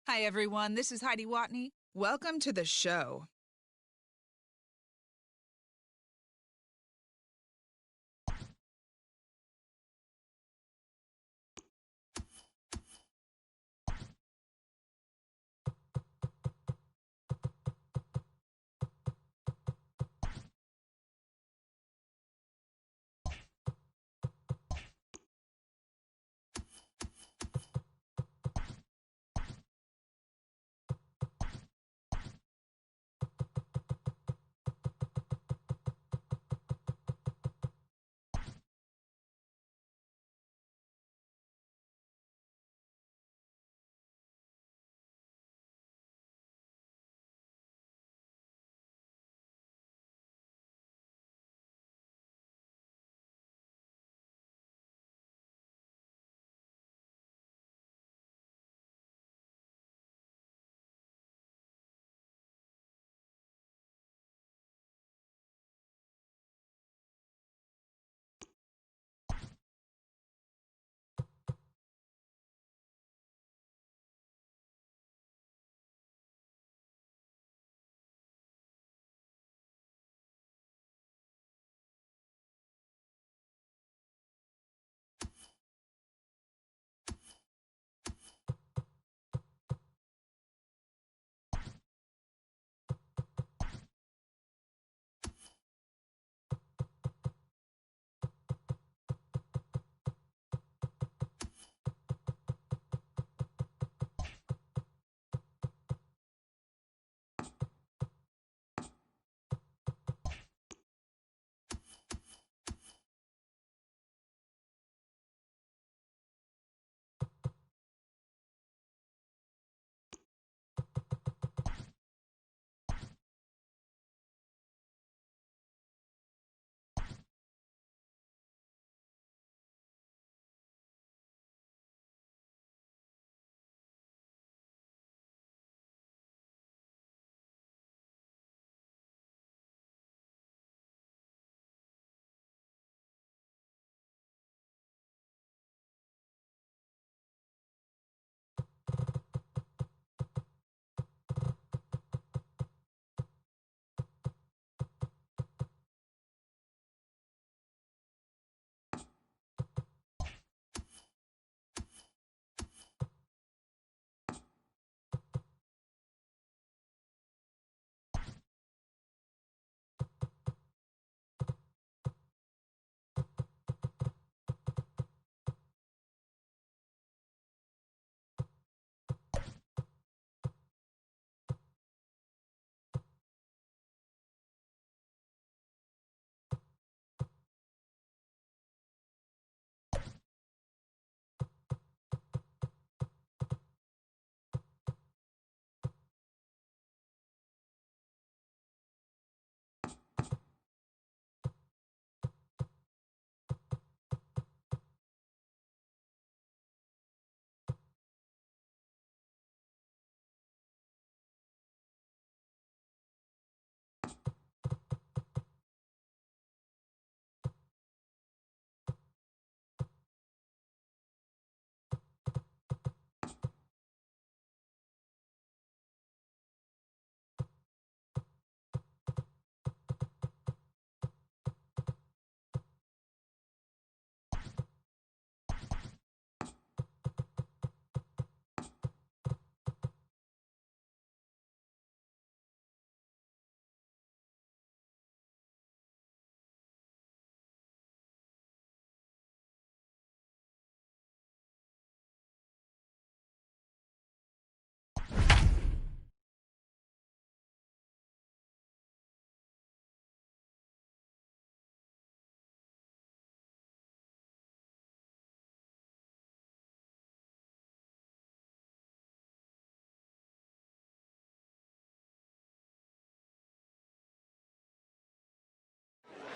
Hi, everyone. This is Heidi Watney. Welcome to the show.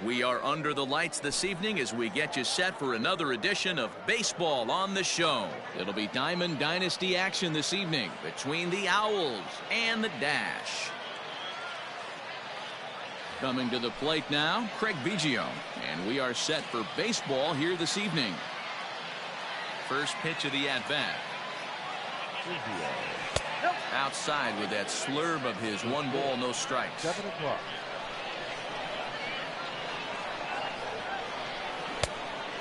We are under the lights this evening as we get you set for another edition of Baseball on the Show. It'll be Diamond Dynasty action this evening between the Owls and the Dash. Coming to the plate now, Craig Biggio, and we are set for baseball here this evening. First pitch of the at-bat. Outside with that slurve of his. 1 ball, no strikes. 7 o'clock.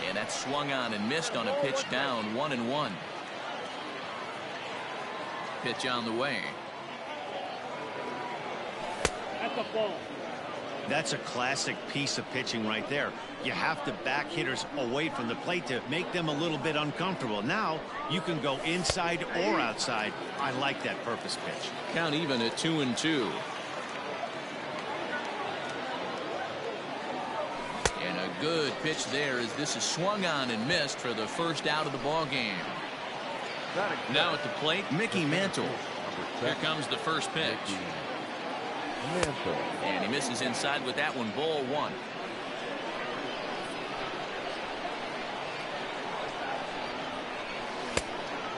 And that swung on and missed on a pitch down. 1-1. Pitch on the way. That's a ball. That's a classic piece of pitching right there. You have to back hitters away from the plate to make them a little bit uncomfortable. Now you can go inside or outside. I like that purpose pitch. Count even at 2-2. And a good pitch there as this is swung on and missed for the first out of the ball game. Now at the plate, Mickey Mantle. Here comes the first pitch. And he misses inside with that one. Ball 1.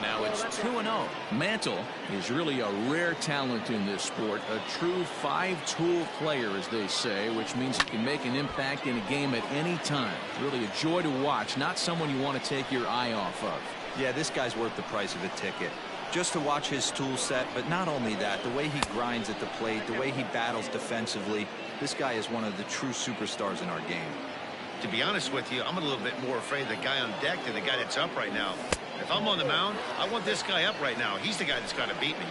Now it's 2-0. Mantle is really a rare talent in this sport. A true 5-tool player, as they say, which means he can make an impact in a game at any time. Really a joy to watch. Not someone you want to take your eye off of. Yeah, this guy's worth the price of a ticket. Just to watch his tool set, but not only that, the way he grinds at the plate, the way he battles defensively, this guy is one of the true superstars in our game. To be honest with you, I'm a little bit more afraid of the guy on deck than the guy that's up right now. If I'm on the mound, I want this guy up right now. He's the guy that's got to beat me.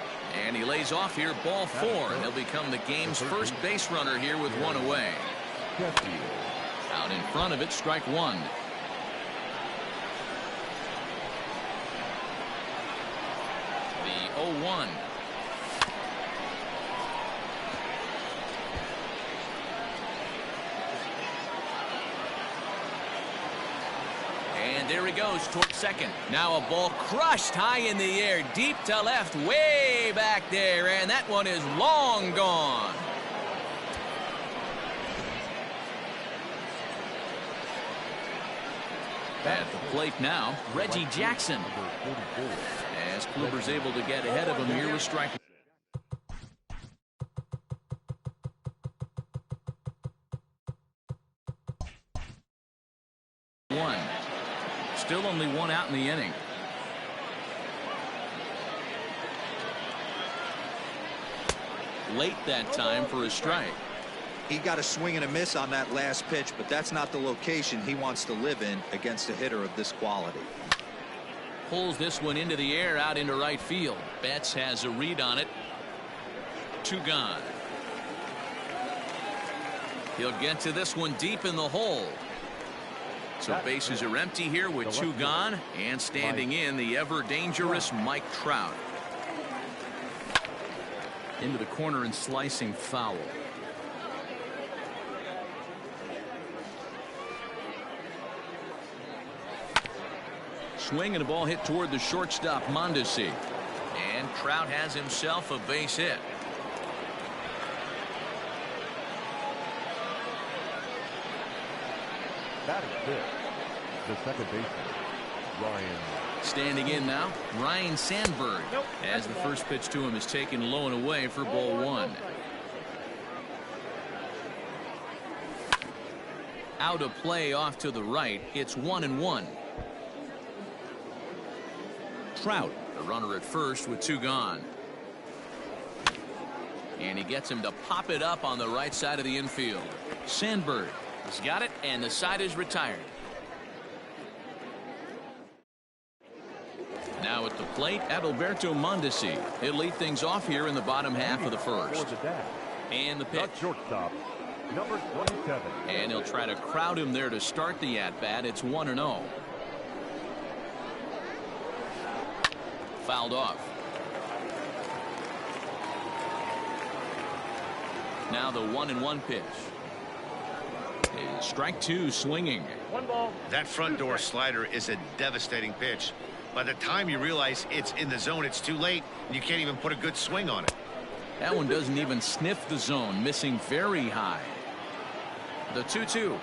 And he lays off here. Ball 4. And he'll become the game's first base runner here with 1 away. Out in front of it, strike 1. The 0-1. And there he goes towards second. Now a ball crushed high in the air, deep to left, way back there, and that one is long gone. At the plate now, Reggie Jackson. As Kluber's able to get ahead of him here with strike 1. Still only 1 out in the inning. Late that time for a strike. He got a swing and a miss on that last pitch, but that's not the location he wants to live in against a hitter of this quality. Pulls this one into the air out into right field. Betts has a read on it. 2 gone. He'll get to this one deep in the hole. So bases are empty here with 2 gone, and standing in the ever dangerous Mike Trout. Into the corner and slicing foul. Swing and a ball hit toward the shortstop Mondesi. And Trout has himself a base hit. Batting fifth, the second baseman, Ryan. Standing in now, Ryan Sandberg, as the first pitch to him is taken low and away for ball 1. Out of play off to the right. It's 1-1. Trout, the runner at first with 2 gone. And he gets him to pop it up on the right side of the infield. Sandberg has got it, and the side is retired. Now at the plate, Adalberto Mondesi. He'll lead things off here in the bottom half of the first. And the pitch. Shortstop, number 27. And he'll try to crowd him there to start the at-bat. It's 1-0. Fouled off. Now the 1-1 pitch. And strike 2 swinging. 1 ball. That front door slider is a devastating pitch. By the time you realize it's in the zone, it's too late, and you can't even put a good swing on it. That one doesn't even sniff the zone, missing very high. The 2-2.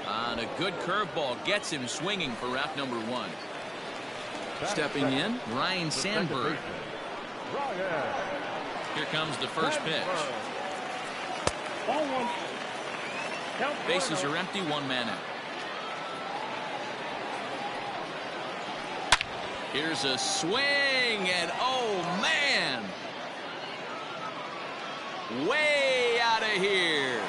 On a good curveball, gets him swinging for out number 1. Stepping in, Ryan Sandberg. Here comes the first pitch. Ball 1. Count. Bases are empty, 1 man out. Here's a swing, and oh, man. Way out of here.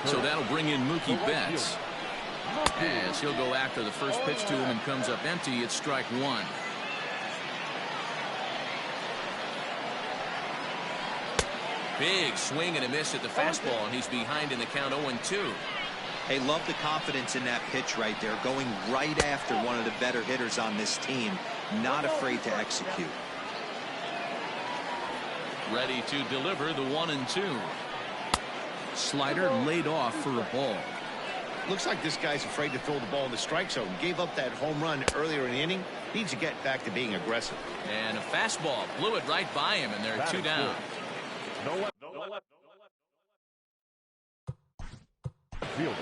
So that'll bring in Mookie Betts. As he'll go after the first pitch to him and comes up empty, it's strike one. Big swing and a miss at the fastball, and he's behind in the count 0-2. Hey, love the confidence in that pitch right there, going right after one of the better hitters on this team, not afraid to execute. Ready to deliver the 1-2. Slider laid off for a ball. Looks like this guy's afraid to throw the ball in the strike zone. Gave up that home run earlier in the inning. Needs to get back to being aggressive. And a fastball blew it right by him, and they're 2 down. No left. Fielder.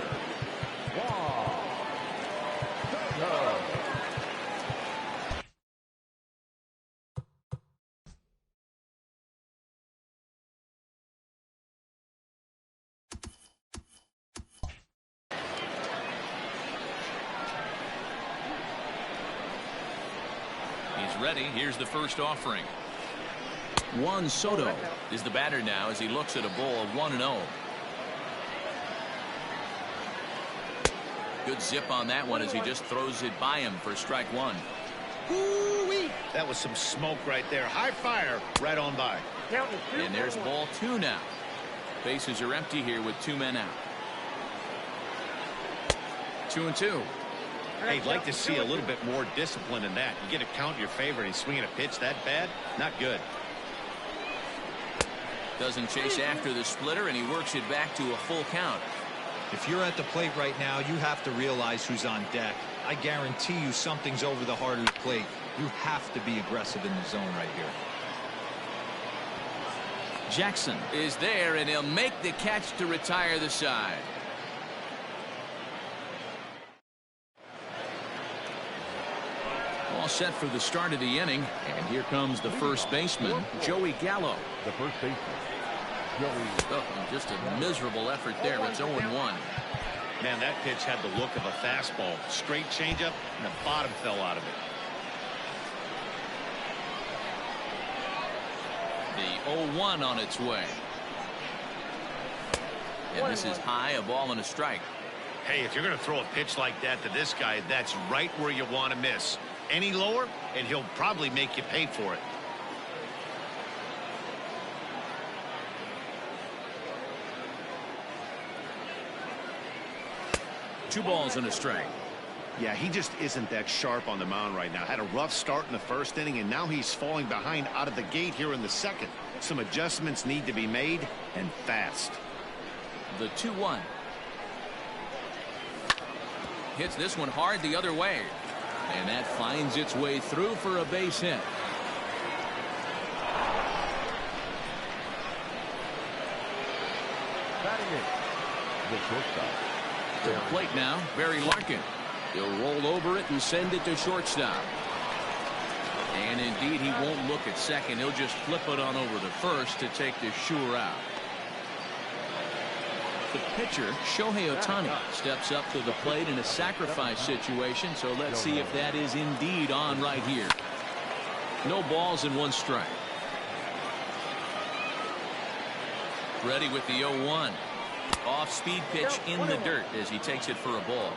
He's ready. Here's the first offering. Juan Soto is the batter now as he looks at a ball 1-0. Good zip on that one as he just throws it by him for strike one. Ooh-wee. That was some smoke right there. High fire right on by. And there's ball 2 now. Bases are empty here with 2 men out. 2-2. Hey, I'd like to see a little bit more discipline in that. You get a count in your favor and he's swinging a pitch that bad. Not good. Doesn't chase after the splitter, and he works it back to a full count. If you're at the plate right now, you have to realize who's on deck. I guarantee you something's over the heart of the plate. You have to be aggressive in the zone right here. Jackson is there, and he'll make the catch to retire the side. All set for the start of the inning, and here comes the first baseman, Joey Gallo. The first baseman, Joey. Oh, just a miserable effort there. It's 0-1. Man, that pitch had the look of a fastball. Straight changeup, and the bottom fell out of it. The 0-1 on its way. And this is high, a ball and a strike. Hey, if you're going to throw a pitch like that to this guy, that's right where you want to miss. Any lower, and he'll probably make you pay for it. Two balls and a strike. Yeah, he just isn't that sharp on the mound right now. Had a rough start in the first inning, and now he's falling behind out of the gate here in the second. Some adjustments need to be made, and fast. The 2-1. Hits this one hard the other way. And that finds its way through for a base hit. Batting it, the shortstop. To the plate now, Barry Larkin. He'll roll over it and send it to shortstop. And indeed, he won't look at second. He'll just flip it on over to first to take the sure out. The pitcher, Shohei Ohtani, steps up to the plate in a sacrifice situation, so let's see if that is indeed on right here. No balls and 1 strike. Ready with the 0-1. Off-speed pitch in the dirt as he takes it for a ball.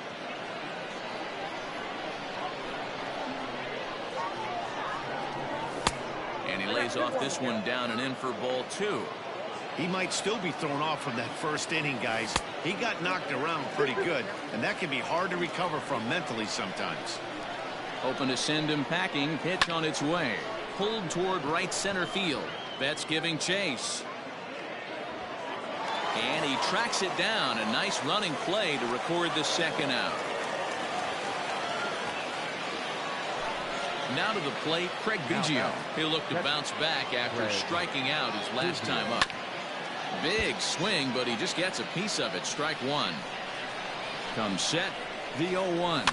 And he lays off this one down and in for ball 2. He might still be thrown off from that first inning, guys. He got knocked around pretty good, and that can be hard to recover from mentally sometimes. Open to send him packing. Pitch on its way. Pulled toward right center field. Betts giving chase. And he tracks it down. A nice running play to record the second out. Now to the plate, Craig Biggio. He'll look to bounce back after striking out his last time up. Big swing, but he just gets a piece of it. Strike one. Comes set, the 0-1.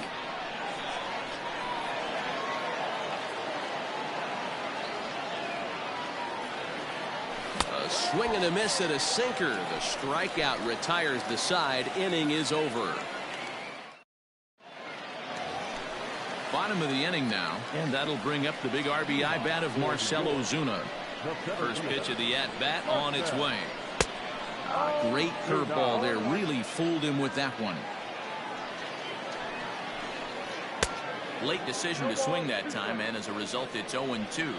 A swing and a miss at a sinker. The strikeout retires the side. Inning is over. Bottom of the inning now, and that'll bring up the big RBI bat of Marcell Ozuna. First pitch of the at-bat on its way. Great curveball there. Really fooled him with that one. Late decision to swing that time, and as a result, it's 0-2.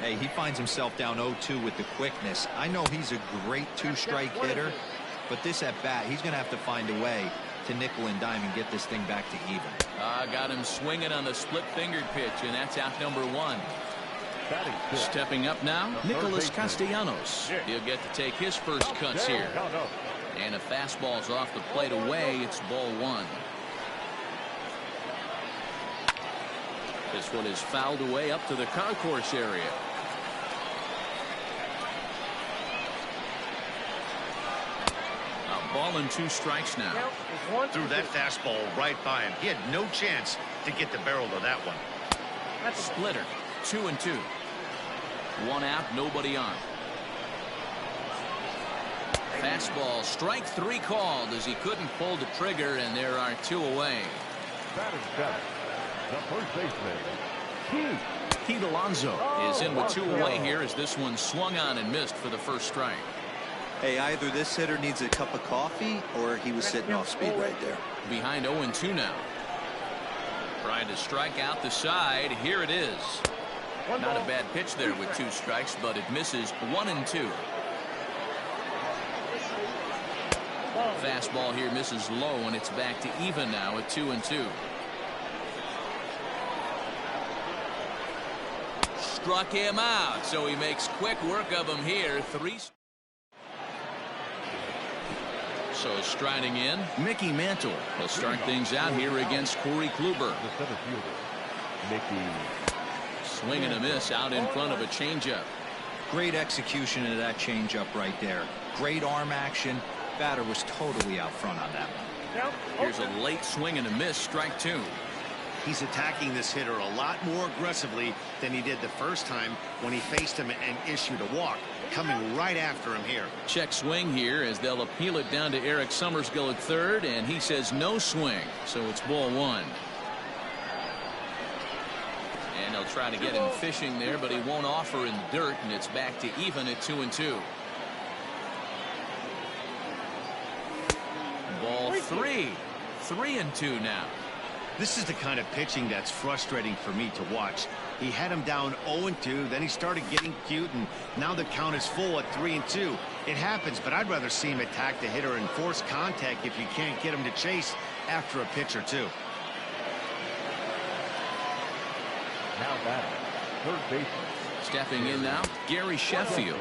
Hey, he finds himself down 0-2 with the quickness. I know he's a great two-strike hitter, but this at-bat, he's going to have to find a way to nickel and dime and get this thing back to even. Got him swinging on the split-fingered pitch, and that's out number 1. Stepping up now, Nicholas Castellanos. He'll get to take his first cuts here. And a fastball's off the plate away. It's ball 1. This one is fouled away up to the concourse area. A ball and 2 strikes now. Threw that fastball right by him. He had no chance to get the barrel of that one. Splitter, 2-2. 1 out, nobody on. Fastball, strike 3 called as he couldn't pull the trigger, and there are 2 away. The first baseman, Pete Alonso is in with 2 away here as this one swung on and missed for the first strike. Hey, either this hitter needs a cup of coffee or he was sitting off speed right there. Behind 0-2 now. Trying to strike out the side. Here it is. Not a bad pitch there with 2 strikes, but it misses 1-2. Fastball here misses low, and it's back to even now at 2-2. Struck him out, so he makes quick work of him here. 3. So striding in, Mickey Mantle will start things out here against Corey Kluber. the center fielder, Mickey. Swing and a miss out in front of a changeup. Great execution of that changeup right there. Great arm action. Batter was totally out front on that one. Here's a late swing and a miss, strike 2. He's attacking this hitter a lot more aggressively than he did the first time when he faced him and issued a walk. Coming right after him here. Check swing here as they'll appeal it down to Eric Summersgill at third, and he says no swing, so it's ball 1. And they'll try to get him fishing there, but he won't offer in the dirt, and it's back to even at 2-2. Ball 3. 3-2 now. This is the kind of pitching that's frustrating for me to watch. He had him down 0-2, then he started getting cute, and now the count is full at 3-2. It happens, but I'd rather see him attack the hitter and force contact if you can't get him to chase after a pitch or 2. Now batting, third baseman. Stepping in now, Gary Sheffield.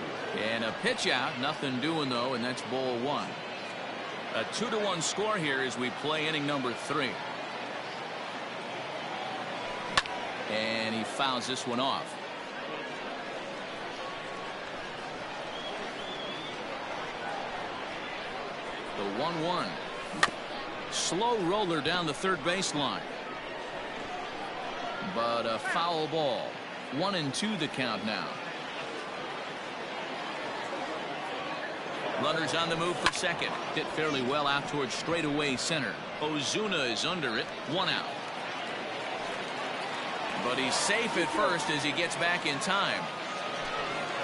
And a pitch out, nothing doing though, and that's ball 1. A 2-1 score here as we play inning number 3. And he fouls this one off. The 1-1. Slow roller down the third baseline. But a foul ball. 1-2 the count now. Runners on the move for second. Hit fairly well out towards straightaway center. Ozuna is under it. 1 out. But he's safe at first as he gets back in time.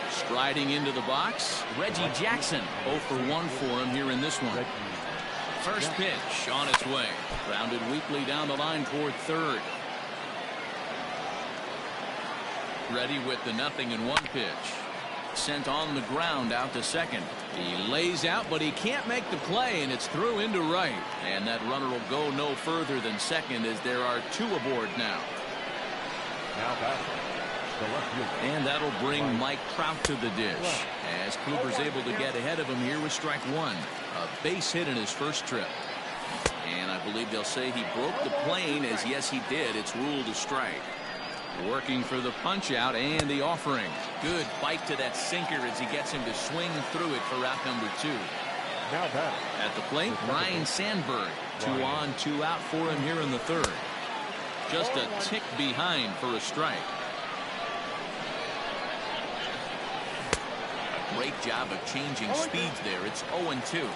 Striding into the box, Reggie Jackson. 0 for 1 for him here in this one. First pitch on its way. Grounded weakly down the line toward third. Ready with the 0-1 pitch. Sent on the ground out to second. He lays out, but he can't make the play, and it's through into right. And that runner will go no further than second as there are 2 aboard now. Now batting, the left fielder. And that'll bring Mike Trout to the dish as Kluber's able to get ahead of him here with strike 1. A base hit in his first trip. And I believe they'll say he broke the plane, as yes he did. It's ruled a strike. Working for the punch out and the offering. Good bite to that sinker as he gets him to swing through it for out number 2. Now batting. At the plate, Ryan Sandberg. 2 on, 2 out for him here in the third. Just a tick behind for a strike. Great job of changing speeds there. It's 0-2.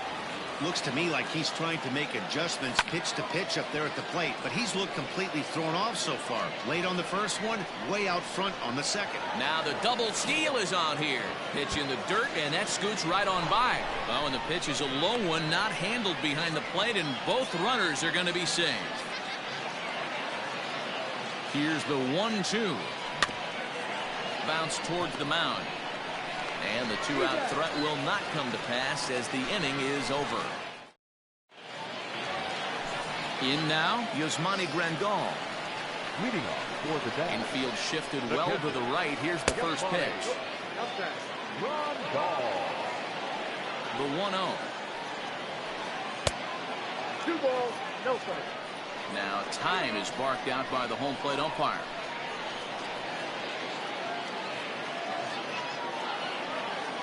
Looks to me like he's trying to make adjustments pitch to pitch up there at the plate, but he's looked completely thrown off so far. Late on the first one, way out front on the second. Now the double steal is on here. Pitch in the dirt, and that scoots right on by. Oh, and the pitch is a low one, not handled behind the plate, and both runners are going to be saved. Here's the 1-2. Bounce towards the mound. And the two-out threat will not come to pass as the inning is over. In now, Yasmani Grandal. Leading off for the day. Infield shifted well to the right. Here's the first pitch. Grandal. The 1-0. 2 balls, no strikes. Now time is barked out by the home plate umpire.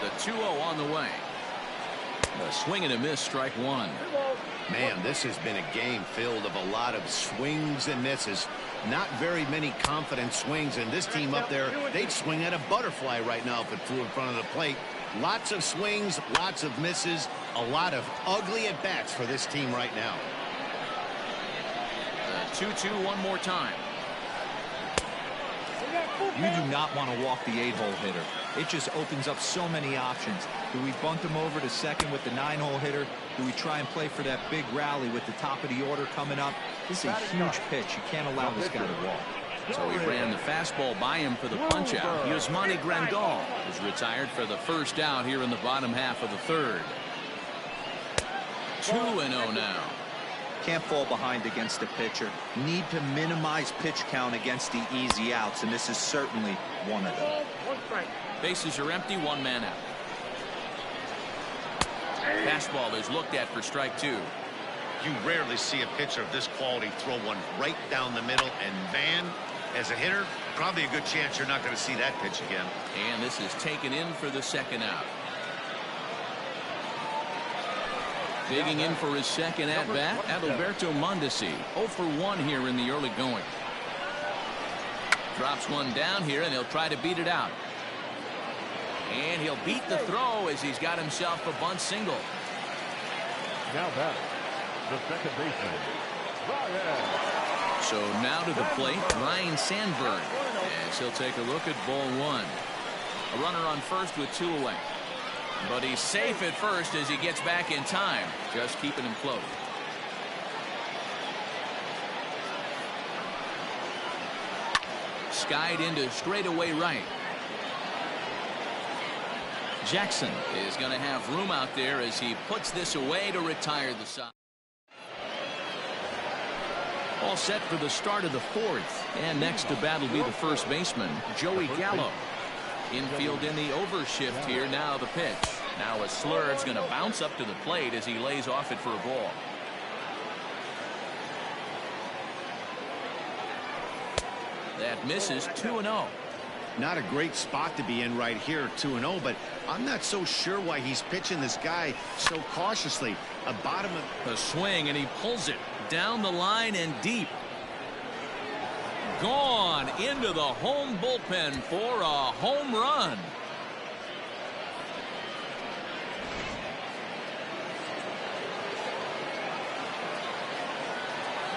The 2-0 on the way. A swing and a miss, strike one. Man, this has been a game filled of a lot of swings and misses. Not very many confident swings, and this team up there, they'd swing at a butterfly right now if it flew in front of the plate. Lots of swings, lots of misses, a lot of ugly at-bats for this team right now. 2-2 one more time. You do not want to walk the 8-hole hitter. It just opens up so many options. Do we bunt him over to second with the 9-hole hitter? Do we try and play for that big rally with the top of the order coming up? This is a huge pitch. You can't allow this guy to walk. So he ran the fastball by him for the punch-out. Yasmani Grandal is retired for the first out here in the bottom half of the third. 2-0 now. Can't fall behind against a pitcher. Need to minimize pitch count against the easy outs, and this is certainly one of them. Bases are empty, one man out. Fastball is looked at for strike two. You rarely see a pitcher of this quality throw one right down the middle, and man, as a hitter, probably a good chance you're not going to see that pitch again. And this is taken in for the second out. Digging in for his second at-bat, Adalberto Mondesi. 0 for 1 here in the early going. Drops one down here, and he'll try to beat it out. And he'll beat the throw as he's got himself a bunt single. Now back, the second baseman, Ryan. So now to the plate, Ryan Sandberg. As he'll take a look at ball one. A runner on first with 2 away. But he's safe at first as he gets back in time. Just keeping him close. Skied into straightaway right. Jackson is going to have room out there as he puts this away to retire the side. All set for the start of the fourth. And next to bat will be the first baseman, Joey Gallo. Infield in the overshift here. Now the pitch. Now a Slurve's going to bounce up to the plate as he lays off it for a ball. That misses. 2-0. Not a great spot to be in right here, 2-0, but I'm not so sure why he's pitching this guy so cautiously. A bottom of the swing, and he pulls it down the line and deep. Gone into the home bullpen for a home run.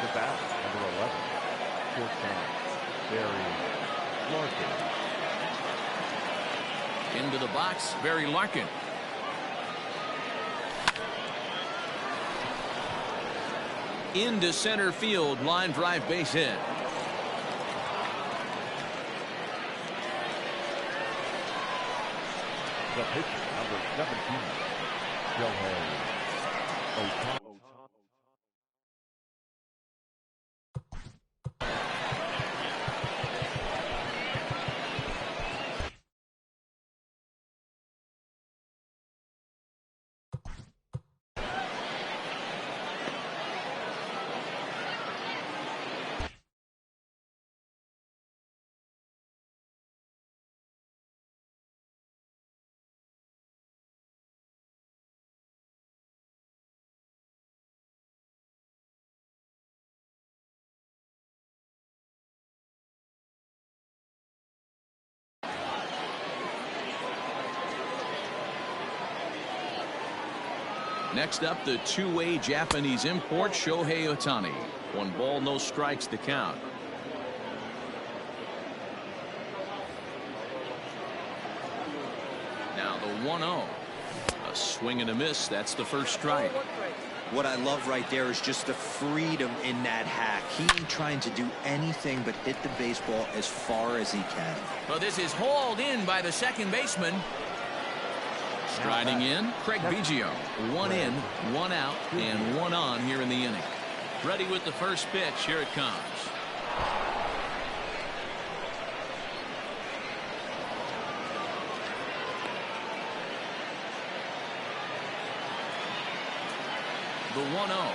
The bat, number 11, shortstop, Barry Larkin. Into the box, Barry Larkin. Into center field, line drive, base hit. The pitcher, number 17, Shohei Ohtani. Next up, the two-way Japanese import, Shohei Ohtani. 1 ball, no strikes to count. Now the 1-0. A swing and a miss. That's the first strike. What I love right there is just the freedom in that hack. He ain't trying to do anything but hit the baseball as far as he can. Well, this is hauled in by the second baseman. Striding in, Craig Biggio. 1 in, 1 out, and 1 on here in the inning. Ready with the first pitch. Here it comes. The 1-0.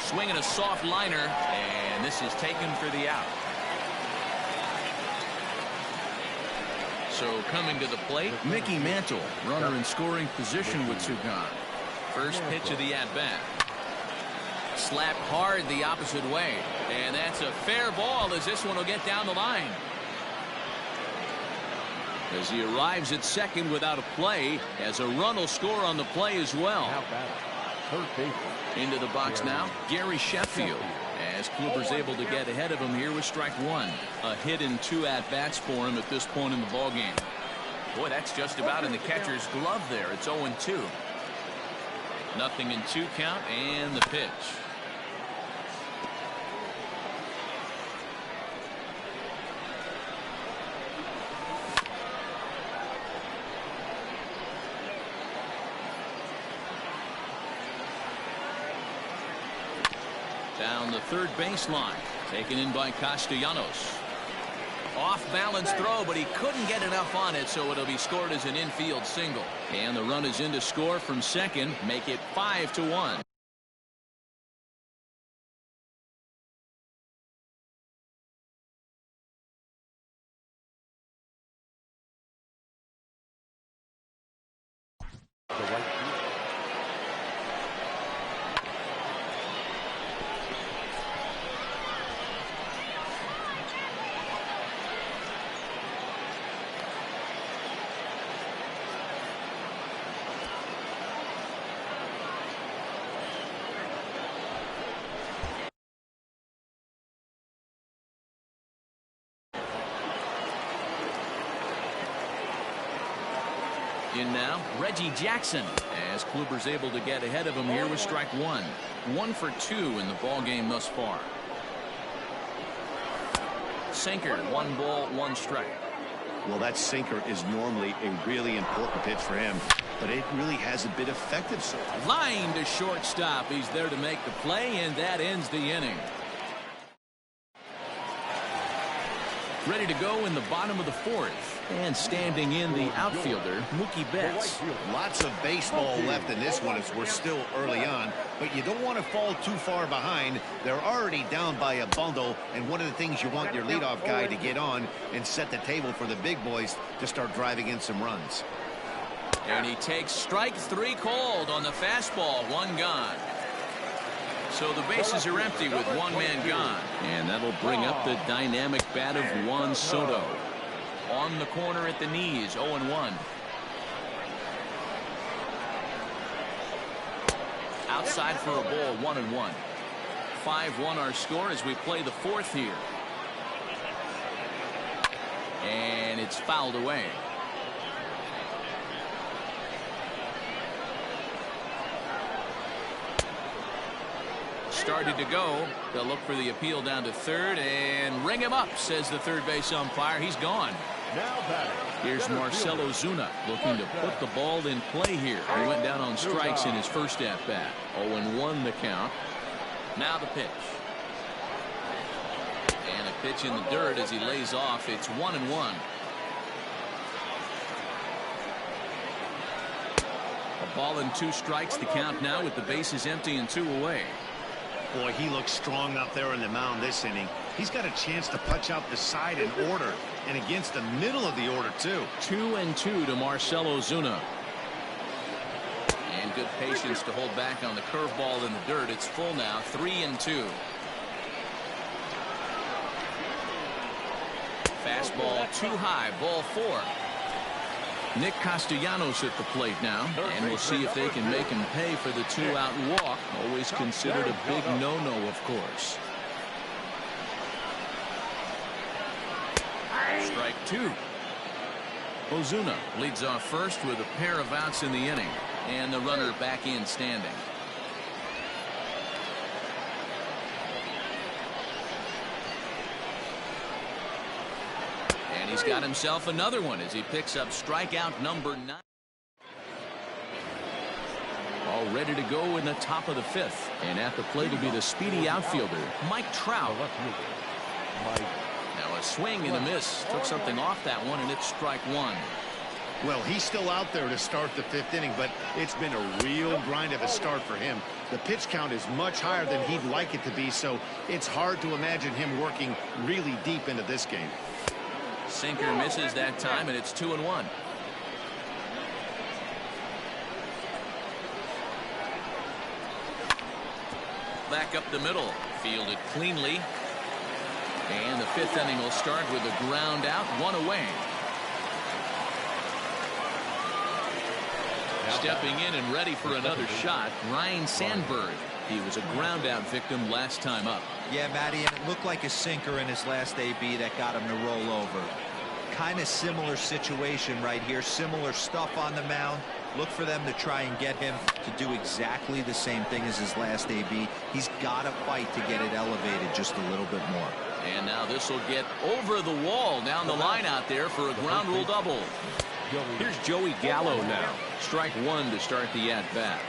Swinging a soft liner, and this is taken for the out. So coming to the plate, Mickey Mantle, runner in scoring position with 2 gone. First pitch of the at-bat. Slapped hard the opposite way, and that's a fair ball as this one will get down the line. As he arrives at second without a play, as a run will score on the play as well. Into the box now, Gary Sheffield, as Kluber's able to get ahead of him here with strike 1. A hit in 2 at-bats for him at this point in the ballgame. Boy, that's just about in the catcher's glove there. It's 0-2. Nothing in 2 count, and the pitch. Down the third baseline, taken in by Castellanos. Off balance throw, but he couldn't get enough on it, so it'll be scored as an infield single. And the run is in to score from second, make it 5-1. In now, Reggie Jackson, as Kluber's able to get ahead of him here with strike 1. 1 for 2 in the ball game thus far. Sinker, 1 ball, 1 strike. Well, that sinker is normally a really important pitch for him, but it really hasn't been effective so far. Line to shortstop. He's there to make the play, and that ends the inning. Ready to go in the bottom of the 4th. And standing in the outfielder, Mookie Betts. Lots of baseball left in this one as we're still early on, but you don't want to fall too far behind. They're already down by a bundle, and one of the things you want your leadoff guy to get on and set the table for the big boys to start driving in some runs. And he takes strike 3 called on the fastball. 1 gone. So the bases are empty with 1 man gone. And that'll bring up the dynamic bat of Juan Soto. On the corner at the knees, 0-1. Outside for a ball, 1-1. 5-1 our score as we play the 4th here. And it's fouled away. Started to go. They'll look for the appeal down to third and ring him up, says the third base umpire. He's gone. Here's Marcell Ozuna looking to put the ball in play here. He went down on strikes in his first at bat. 0-1 the count. Now the pitch. And a pitch in the dirt as he lays off. It's 1-1. A ball and 2 strikes. The count now with the bases empty and 2 away. Boy, he looks strong out there on the mound this inning. He's got a chance to punch out the side in order, and against the middle of the order, too. 2-2 to Marcell Ozuna. And good patience to hold back on the curveball in the dirt. It's full now, 3-2. Fastball too high, ball 4. Nick Castellanos at the plate now, and we'll see if they can make him pay for the two-out walk. Always considered a big no-no, of course. Strike two. Ozuna leads off first with a pair of outs in the inning, and the runner back in standing. And he's got himself another one as he picks up strikeout number 9. All ready to go in the top of the 5th. And at the plate will be the speedy outfielder, Mike Trout. Now a swing and a miss. Took something off that one, and it's strike one. Well, he's still out there to start the 5th inning, but it's been a real grind of a start for him. The pitch count is much higher than he'd like it to be, so it's hard to imagine him working really deep into this game. Sinker misses that time, and it's 2-1. Back up the middle, fielded cleanly. And the 5th inning will start with a ground out, one away. Stepping in and ready for another shot, Ryne Sandberg. He was a ground out victim last time up. Yeah, Matty, and it looked like a sinker in his last AB that got him to roll over. Kind of similar situation right here. Similar stuff on the mound. Look for them to try and get him to do exactly the same thing as his last AB. He's got to fight to get it elevated just a little bit more. And now this will get over the wall down the line out there for a ground rule double. Here's Joey Gallo now. Strike one to start the at-bat.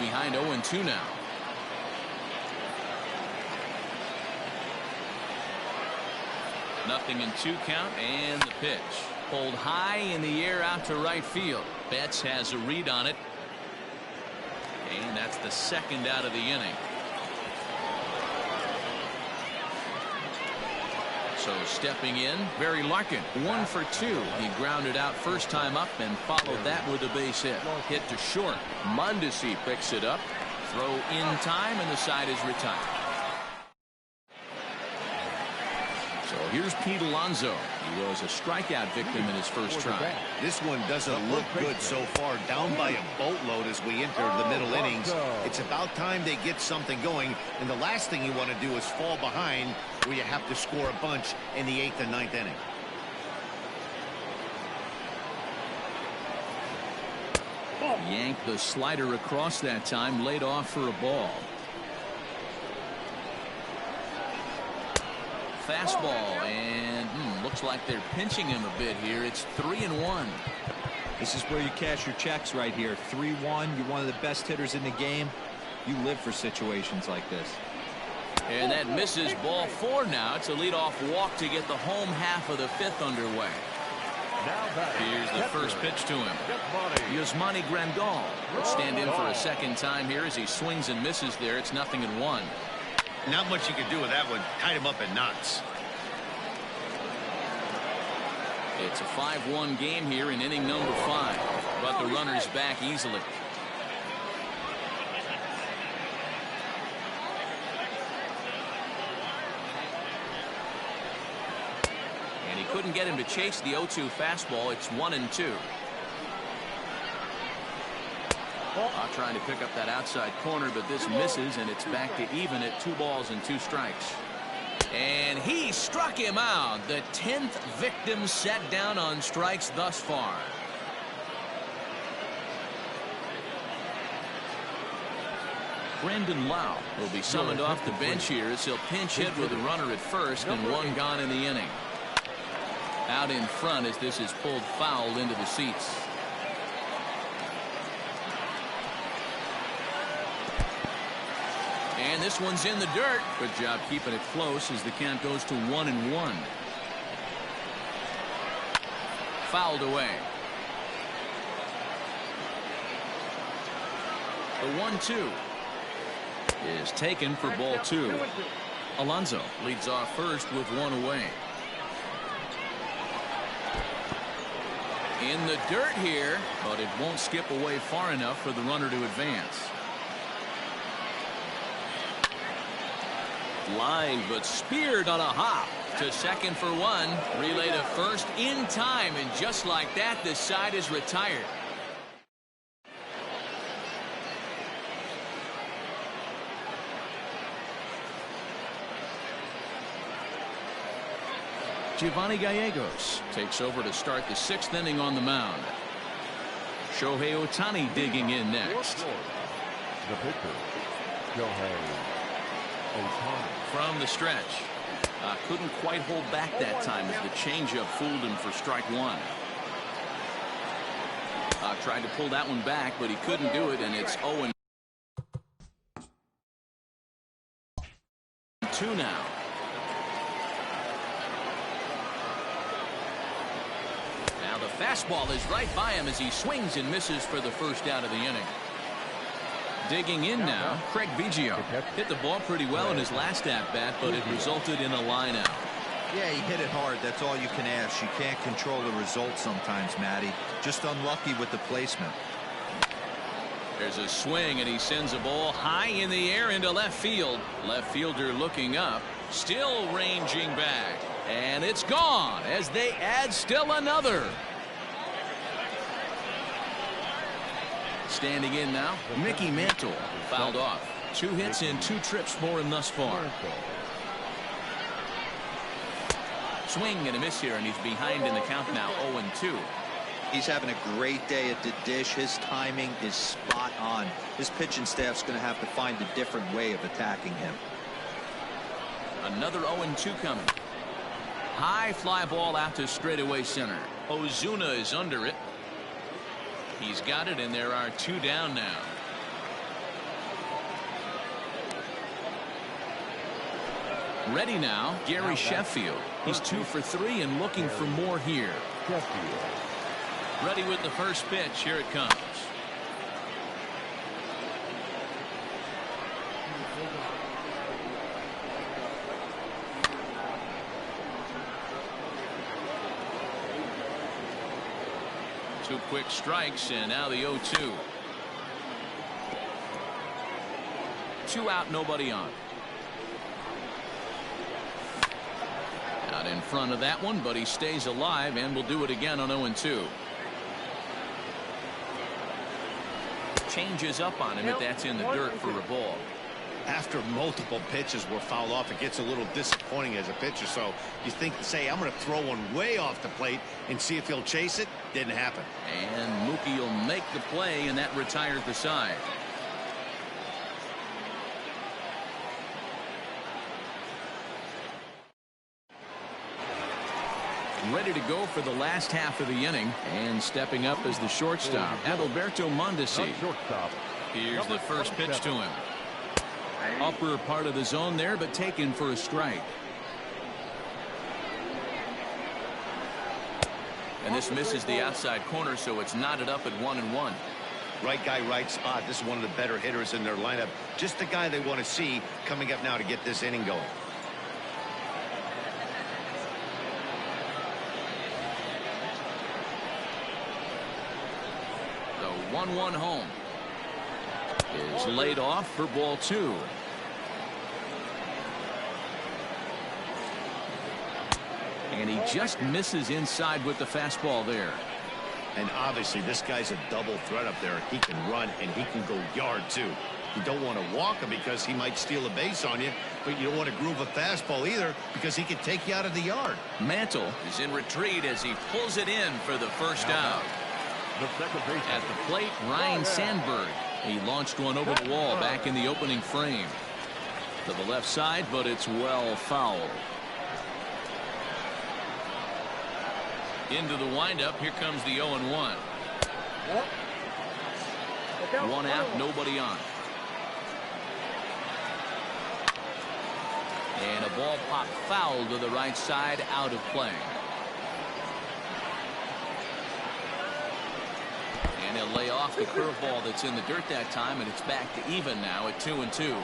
Behind 0-2 now. Nothing in 2 count, and the pitch pulled high in the air out to right field. Betts has a read on it, and that's the 2nd out of the inning. So stepping in, Barry Larkin, 1 for 2. He grounded out first time up and followed that with a base hit. Hit to short. Mondesi picks it up. Throw in time, and the side is retired. So here's Pete Alonso. He was a strikeout victim in his first try. This one doesn't look good so far. Down by a boatload as we enter the middle innings. It's about time they get something going, and the last thing you want to do is fall behind where you have to score a bunch in the 8th and 9th inning. Yanked the slider across that time, laid off for a ball. Fastball, and looks like they're pinching him a bit here. It's 3-1. This is where you cash your checks right here. 3-1. You're one of the best hitters in the game. You live for situations like this. And that misses. Ball 4 now. It's a leadoff walk to get the home half of the 5th underway. Here's the first pitch to him. Yasmani Grandal will stand in for a second time here as he swings and misses there. It's 0-1. Not much you can do with that one. Tied him up in knots. It's a 5-1 game here in inning number 5. But the runner's back easily. And he couldn't get him to chase the 0-2 fastball. It's 1-2. Trying to pick up that outside corner, but this misses, and it's back to even at 2 balls and 2 strikes. And he struck him out. The 10th victim set down on strikes thus far. Brandon Lau will be summoned off the bench here as he'll pinch hit with a runner at first and 1 gone in the inning. Out in front as this is pulled foul into the seats. And this one's in the dirt. Good job keeping it close as the count goes to 1-1. Fouled away. The 1-2 is taken for ball 2. Alonso leads off first with 1 away. In the dirt here, but it won't skip away far enough for the runner to advance. Line, but speared on a hop to second for one. Relay to first in time, and just like that, the side is retired. Giovanni Gallegos takes over to start the 6th inning on the mound. Shohei Ohtani digging in next. The pitcher, Shohei Ohtani. From the stretch. Couldn't quite hold back that time as the changeup fooled him for strike one. Tried to pull that one back, but he couldn't do it, and it's 0-2 now. Now the fastball is right by him as he swings and misses for the first out of the inning. Digging in now, Craig Biggio hit the ball pretty well in his last at-bat, but it resulted in a line out. Yeah, he hit it hard. That's all you can ask. You can't control the result sometimes, Matty. Just unlucky with the placement. There's a swing, and he sends a ball high in the air into left field. Left fielder looking up, still ranging back. And it's gone as they add still another. Standing in now, Mickey Mantle fouled off. 2 hits and 2 trips for him thus far. Swing and a miss here, and he's behind in the count now, 0-2. He's having a great day at the dish. His timing is spot on. His pitching staff's going to have to find a different way of attacking him. Another 0-2 coming. High fly ball out to straightaway center. Ozuna is under it. He's got it, and there are 2 down now. Ready now, Gary Sheffield. He's 2 for 3 and looking for more here. Ready with the first pitch. Here it comes. Two quick strikes, and now the 0-2. 2 out, nobody on. Out in front of that one, but he stays alive and will do it again on 0-2. Changes up on him, but that's in the dirt for a ball. After multiple pitches were fouled off, it gets a little disappointing as a pitcher. So you think to say, I'm going to throw one way off the plate and see if he'll chase it. Didn't happen. And Mookie will make the play, and that retires the side. Ready to go for the last half of the inning, and stepping up as the shortstop, Adalberto Mondesi. Here's the first pitch to him. Upper part of the zone there, but taken for a strike. And this misses the outside corner, so it's knotted up at 1-1. Right guy, right spot. This is one of the better hitters in their lineup. Just the guy they want to see coming up now to get this inning going. The 1-1 home is laid off for ball 2. And he just misses inside with the fastball there. And obviously this guy's a double threat up there. He can run and he can go yard too. You don't want to walk him because he might steal a base on you, but you don't want to groove a fastball either because he can take you out of the yard. Mantle is in retreat as he pulls it in for the first out. At the plate, Ryan Sandberg. He launched one over the wall back in the opening frame. To the left side, but it's well fouled. Into the windup. Here comes the 0-1. 1 out, nobody on. And a ball pop foul to the right side, out of play. And he'll lay off the curveball that's in the dirt that time, and it's back to even now at 2-2.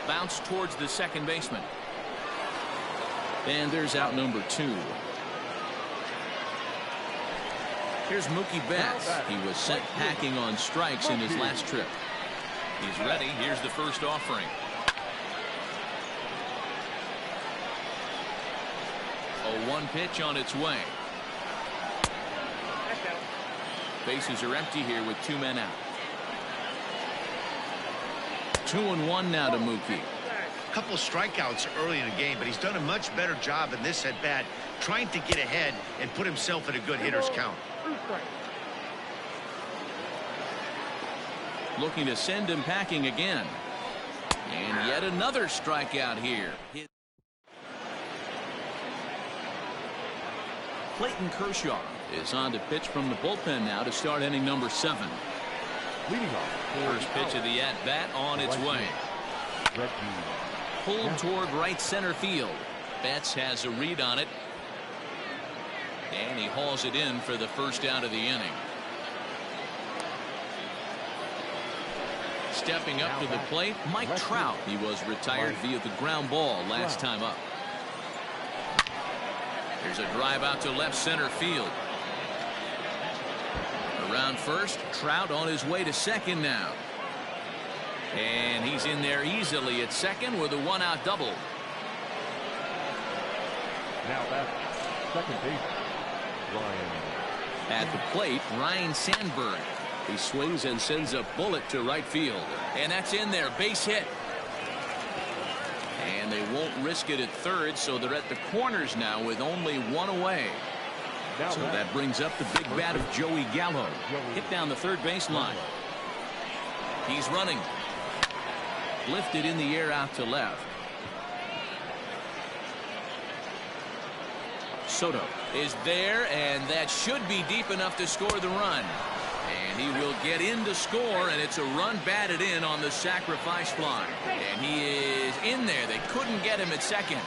Bounce towards the second baseman. And there's out number 2. Here's Mookie Betts. He was sent packing on strikes in his last trip. He's ready. Here's the first offering. 0-1 pitch on its way. Bases are empty here with 2 men out. 2-1 now to Mookie. A couple of strikeouts early in the game, but he's done a much better job in this at-bat trying to get ahead and put himself in a good hitter's count. Looking to send him packing again. And yet another strikeout here. Clayton Kershaw is on to pitch from the bullpen now to start inning number 7. Leading off. First pitch of the at-bat on its way. Pulled toward right center field. Betts has a read on it. And he hauls it in for the first out of the inning. Stepping up to the plate, Mike Trout. He was retired via the ground ball last time up. There's a drive out to left center field. Around first, Trout on his way to second now. And he's in there easily at second with a 1-out double. Now that's second base. Ryan. At the plate, Ryan Sandberg. He swings and sends a bullet to right field. And that's in there. Base hit. And they won't risk it at third, so they're at the corners now with only 1 away. So that brings up the big bat of Joey Gallo. Hit down the third baseline. He's running. Lifted in the air out to left. Soto is there, and that should be deep enough to score the run. And he will get in to score, and it's a run batted in on the sacrifice fly. And he is in there. They couldn't get him at second.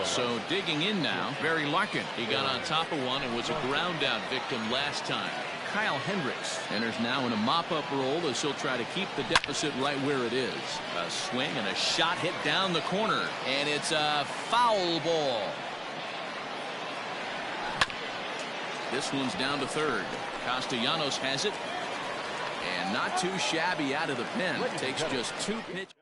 So digging in now, Barry Larkin. He got on top of one and was a ground out victim last time. Kyle Hendricks enters now in a mop-up role as he'll try to keep the deficit right where it is. A swing and a shot hit down the corner, and it's a foul ball. This one's down to third. Castellanos has it, and not too shabby out of the pen. Takes just 2 pitches.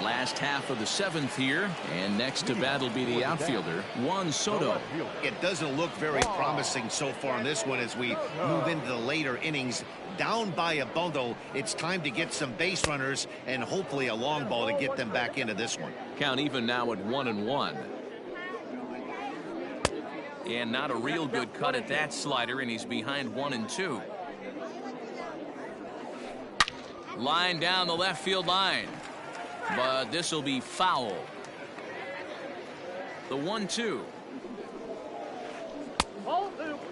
Last half of the 7th here, and next to bat will be the outfielder, Juan Soto. It doesn't look very promising so far in this one as we move into the later innings. Down by a bundle, it's time to get some base runners and hopefully a long ball to get them back into this one. Count even now at 1-1. And not a real good cut at that slider, and he's behind 1-2. Line down the left field line. But this will be foul. The 1-2.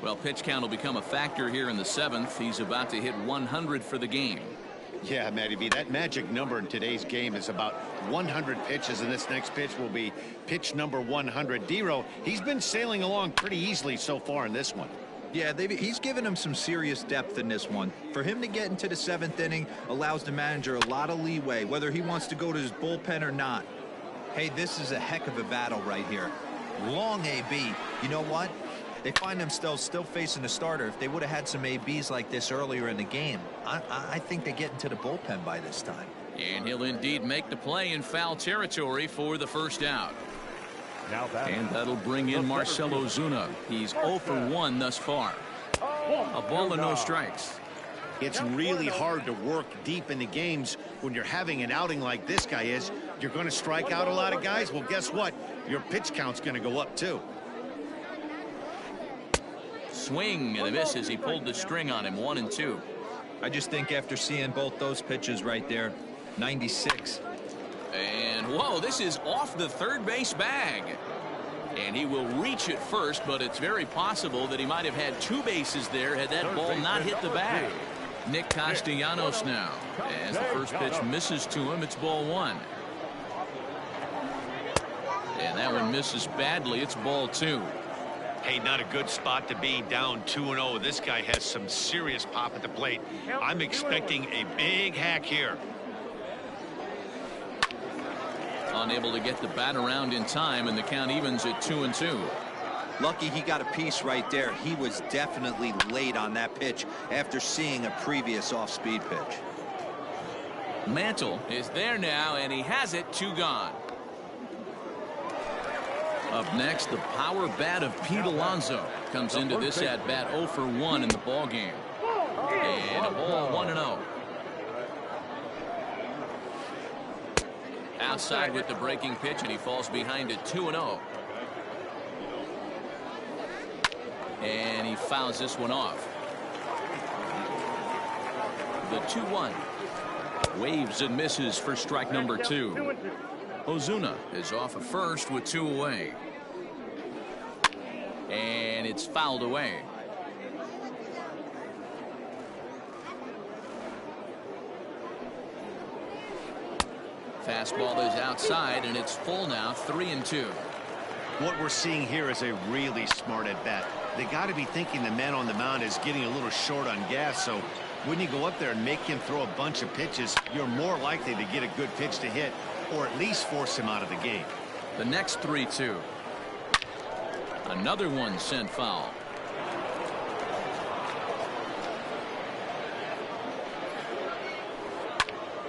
Well, pitch count will become a factor here in the 7th. He's about to hit 100 for the game. Yeah, Matty B, that magic number in today's game is about 100 pitches, and this next pitch will be pitch number 100. Dero, he's been sailing along pretty easily so far in this one. Yeah, he's given him some serious depth in this one. For him to get into the 7th inning allows the manager a lot of leeway, whether he wants to go to his bullpen or not. Hey, this is a heck of a battle right here. Long AB. You know what? They find themselves still facing the starter. If they would have had some ABs like this earlier in the game, I think they get into the bullpen by this time. And he'll indeed make the play in foul territory for the first out. And that'll bring in Marcell Ozuna. He's 0 for 1 thus far. A ball and no strikes. It's really hard to work deep in the games when you're having an outing like this guy is. You're going to strike out a lot of guys. Well, guess what? Your pitch count's going to go up too. Swing and a miss as he pulled the string on him. 1-2. I just think after seeing both those pitches right there, 96. And whoa, this is off the third base bag. And he will reach it first, but it's very possible that he might have had 2 bases there had that ball not hit the bag. Nick Castellanos now. As the first pitch misses to him, it's ball 1. And that one misses badly. It's ball 2. Hey, not a good spot to be, down 2-0. This guy has some serious pop at the plate. I'm expecting a big hack here. Unable to get the bat around in time, and the count evens at 2-2. Lucky he got a piece right there. He was definitely late on that pitch after seeing a previous off-speed pitch. Mantle is there now, and he has it. 2 gone. Up next, the power bat of Pete Alonso comes into this at bat 0 for 1 in the ball game. And a ball 1-0. Outside with the breaking pitch, and he falls behind it 2-0. And he fouls this one off. The 2-1. Waves and misses for strike number 2. Ozuna is off at first with 2 away. And it's fouled away. Fastball is outside, and it's full now, 3-2. What we're seeing here is a really smart at bat. They got to be thinking the man on the mound is getting a little short on gas, so when you go up there and make him throw a bunch of pitches, you're more likely to get a good pitch to hit, or at least force him out of the game. The next 3-2. Another one sent foul.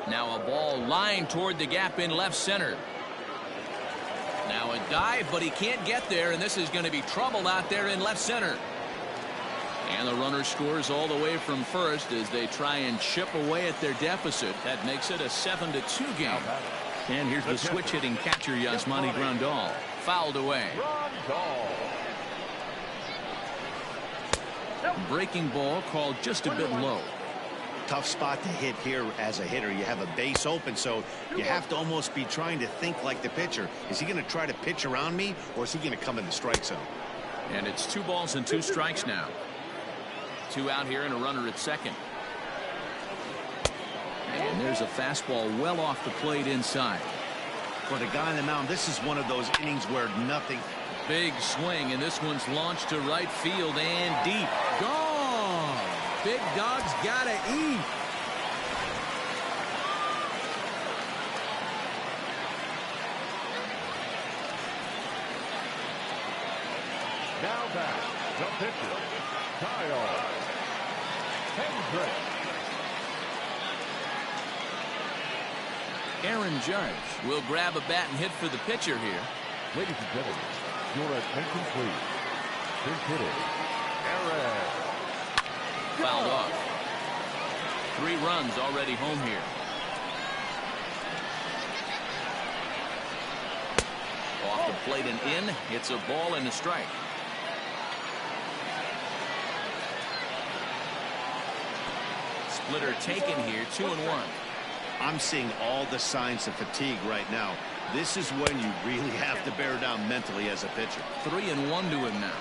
Now a ball lined toward the gap in left center. Now a dive, but he can't get there, and this is going to be trouble out there in left center. And the runner scores all the way from first as they try and chip away at their deficit. That makes it a 7-2 game. And here's the switch hitting catcher Yasmani Grandal. Fouled away. Breaking ball called just a bit low. Tough spot to hit here as a hitter. You have a base open, so you have to almost be trying to think like the pitcher. Is he going to try to pitch around me, or is he going to come in the strike zone? And it's 2 balls and 2 strikes now. 2 out here and a runner at second. And there's a fastball well off the plate inside. For the guy on the mound, this is one of those innings where nothing. Big swing, and this one's launched to right field and deep. Gone! Big dog's gotta eat. Now back, the pitcher, Kyle Hendricks. Aaron Judge will grab a bat and hit for the pitcher here. Ladies and gentlemen, your attention please. Here's hitting, Aaron. Fouled off. 3 runs already home here. Off the plate and in. It's a ball and a strike. Splitter taken here, 2-1. I'm seeing all the signs of fatigue right now. This is when you really have to bear down mentally as a pitcher. 3-1 to him now.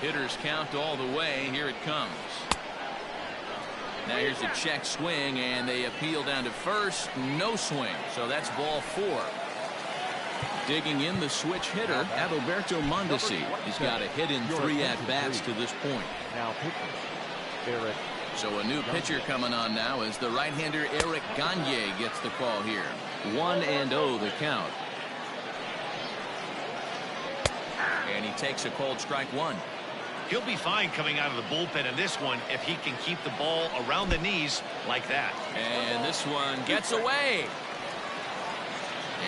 Hitters count all the way. Here it comes. Now here's a check swing, and they appeal down to first. No swing, so that's ball 4. Digging in the switch hitter, Adalberto Mondesi. He's got a hit in 3 at-bats to this point. Now pitching, Eric. So a new pitcher coming on now as the right-hander Eric Gagne gets the call here. 1-0 the count. And he takes a cold strike 1. He'll be fine coming out of the bullpen in this one if he can keep the ball around the knees like that. And this one gets away.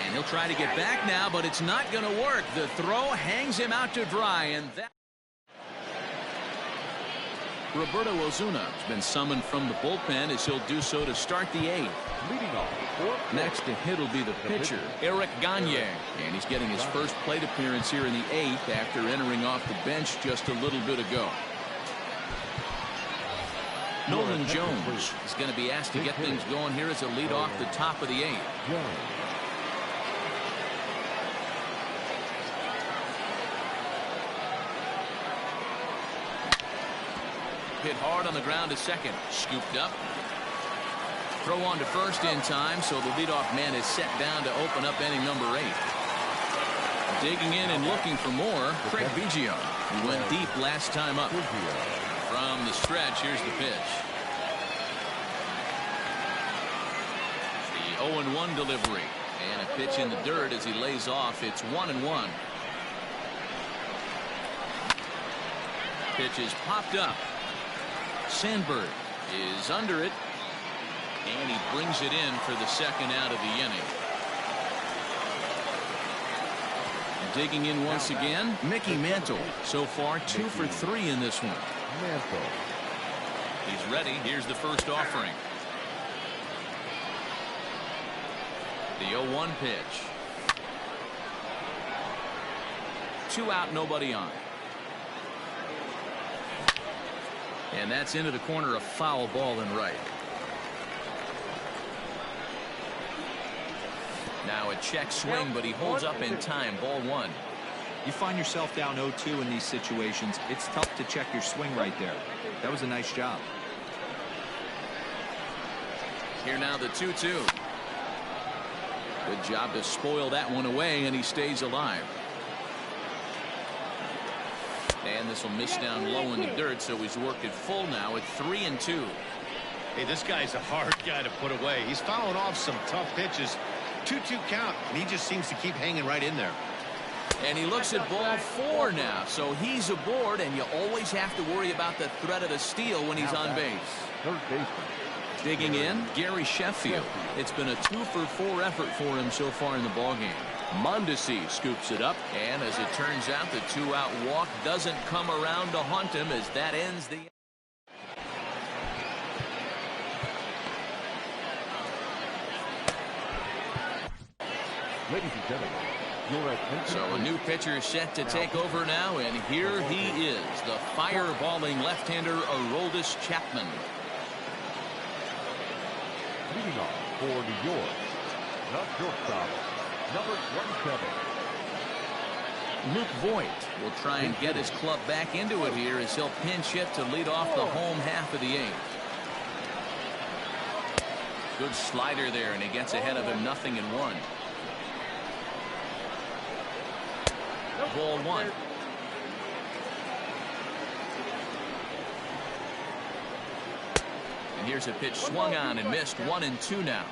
And he'll try to get back now, but it's not going to work. The throw hangs him out to dry, and that. Roberto Ozuna has been summoned from the bullpen as he'll do so to start the 8th. Leading off. Next to hit will be the pitcher, Eric Gagne. And he's getting his first plate appearance here in the 8th after entering off the bench just a little bit ago. Nolan Jones is going to be asked to get things going here as a lead off the top of the 8th. Hit hard on the ground to second. Scooped up. Throw on to first in time, so the leadoff man is set down to open up inning number 8. Digging in and looking for more, Craig Biggio, who went deep last time up. From the stretch, here's the pitch. 0-1 delivery. And a pitch in the dirt as he lays off. It's 1-1. Pitch is popped up. Sandberg is under it. And he brings it in for the second out of the inning. Digging in once again, Mickey Mantle. So far 2 for 3 in this one. Mantle. He's ready. Here's the first offering. The 0-1 pitch. 2 out, nobody on. And that's into the corner, a foul ball in right. Now a check swing, but he holds up in time. Ball 1. You find yourself down 0-2 in these situations. It's tough to check your swing right there. That was a nice job. Here now the 2-2. Good job to spoil that one away, and he stays alive. And this will miss down low in the dirt, so he's worked it full now at 3-2. Hey, this guy's a hard guy to put away. He's following off some tough pitches. 2-2 count, and he just seems to keep hanging right in there. And he looks at ball 4 now, so he's aboard, and you always have to worry about the threat of the steal when he's on base. Third baseman. Digging in, Gary Sheffield. It's been a 2 for 4 effort for him so far in the ballgame. Mondesi scoops it up, and as it turns out, the 2-out walk doesn't come around to haunt him as that ends the. Ladies and gentlemen, you're at So a new pitcher set to take over now, and here he is, the fireballing left-hander Aroldis Chapman. leading off for New York, the shortstop, number 27. Luke Voit will try and get his club back into it here as he'll pinch hit to lead off the home half of the 8th. Good slider there, and he gets ahead of him 0-1. Ball 1. And here's a pitch swung on and missed. 1-2 now.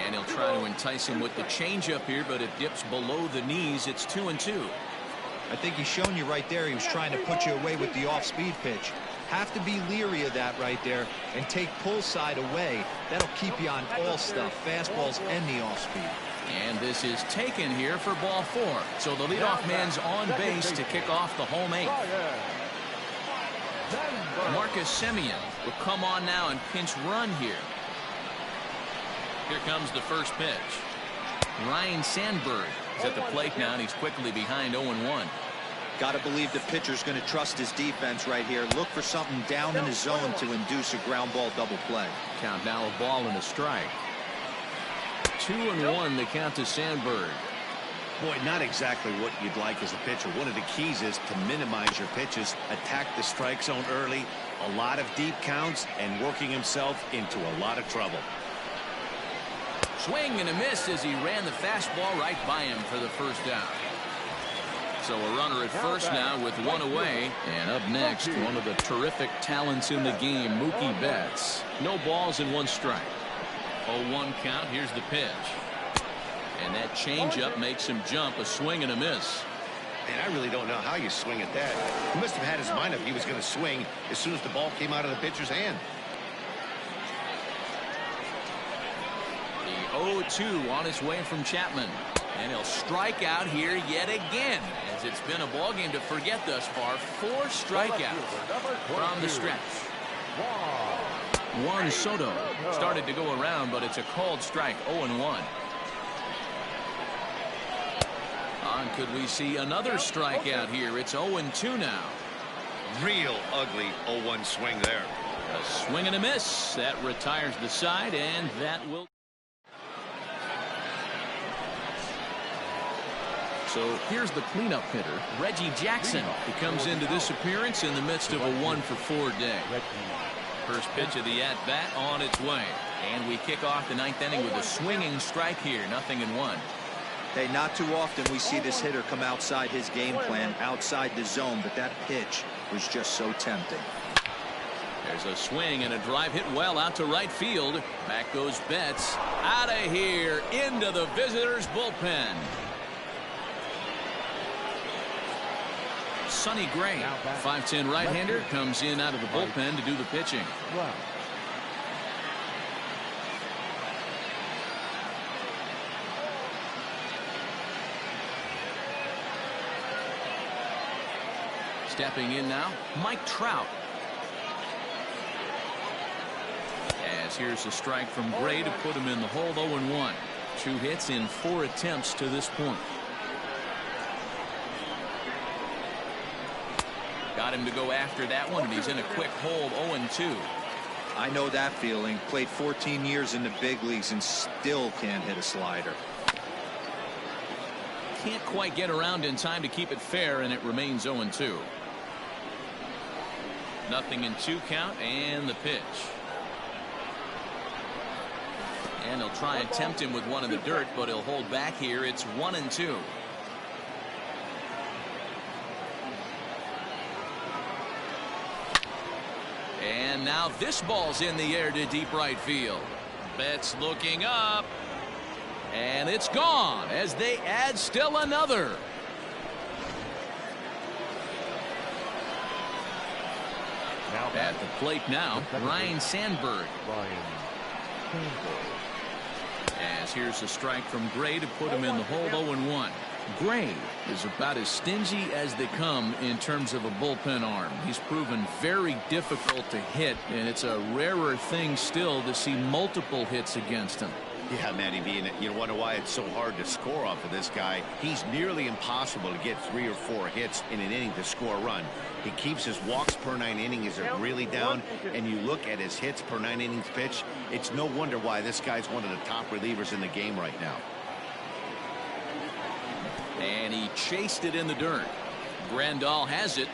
And he'll try to entice him with the changeup here, but it dips below the knees. It's 2-2. I think he's shown you right there. He was trying to put you away with the off-speed pitch. Have to be leery of that right there and take pull side away. That'll keep you on all stuff, fastballs and the off-speed. And this is taken here for ball 4. So the leadoff man's on base to kick off the home 8th. Marcus Semien will come on now and pinch run here. Here comes the first pitch. Ryne Sandberg is at the plate now, and he's quickly behind 0-1. Got to believe the pitcher's going to trust his defense right here. Look for something down in his zone to induce a ground ball double play. Count now a ball and a strike. 2-1 the count to Sandberg. Boy, not exactly what you'd like as a pitcher. One of the keys is to minimize your pitches, attack the strike zone early, a lot of deep counts, and working himself into a lot of trouble. Swing and a miss as he ran the fastball right by him for the first down. So a runner at first now with one away. And up next, one of the terrific talents in the game, Mookie Betts. No balls and 1 strike. 0-1 count. Here's the pitch. And that changeup makes him jump. A swing and a miss. And I really don't know how you swing at that. He must have had his mind up he was going to swing as soon as the ball came out of the pitcher's hand. The 0-2 on his way from Chapman. And he'll strike out here yet again, as it's been a ball game to forget thus far. 4 strikeouts from the stretch. Juan Soto started to go around, but it's a called strike. 0-1. Could we see another strikeout here? It's 0-2 now. Real ugly 0-1 swing there. A swing and a miss. That retires the side, and that will. So here's the cleanup hitter, Reggie Jackson. He comes into this appearance in the midst of a 1-for-4 day. First pitch of the at-bat on its way. And we kick off the 9th inning with a swinging strike here. 0-1. Hey, not too often we see this hitter come outside his game plan, outside the zone, but that pitch was just so tempting. There's a swing and a drive hit well out to right field. Back goes Betts. Out of here into the visitors' bullpen. Sonny Gray, 5'10" right-hander, comes in out of the bullpen to do the pitching. Wow. Stepping in now, Mike Trout. As here's a strike from Gray to put him in the hole. 0-1. 2 hits in 4 attempts to this point. Got him to go after that one, and he's in a quick hole. 0-2. I know that feeling. Played 14 years in the big leagues and still can't hit a slider. Can't quite get around in time to keep it fair, and it remains 0-2. Nothing in 2 count, and the pitch. And he'll try and tempt him with one in the dirt, but he'll hold back here. It's 1-2. And now this ball's in the air to deep right field. Betts looking up. And it's gone as they add still another. At the plate now, Ryan Sandberg. As here's a strike from Gray to put him in the hole. 0-1. Gray is about as stingy as they come in terms of a bullpen arm. He's proven very difficult to hit, and it's a rarer thing still to see multiple hits against him. Yeah, Matty V, and you wonder why it's so hard to score off of this guy. He's nearly impossible to get 3 or 4 hits in an inning to score a run. He keeps his walks per 9 innings really down, and you look at his hits per 9 innings pitch, it's no wonder why this guy's one of the top relievers in the game right now. And he chased it in the dirt. Grandal has it.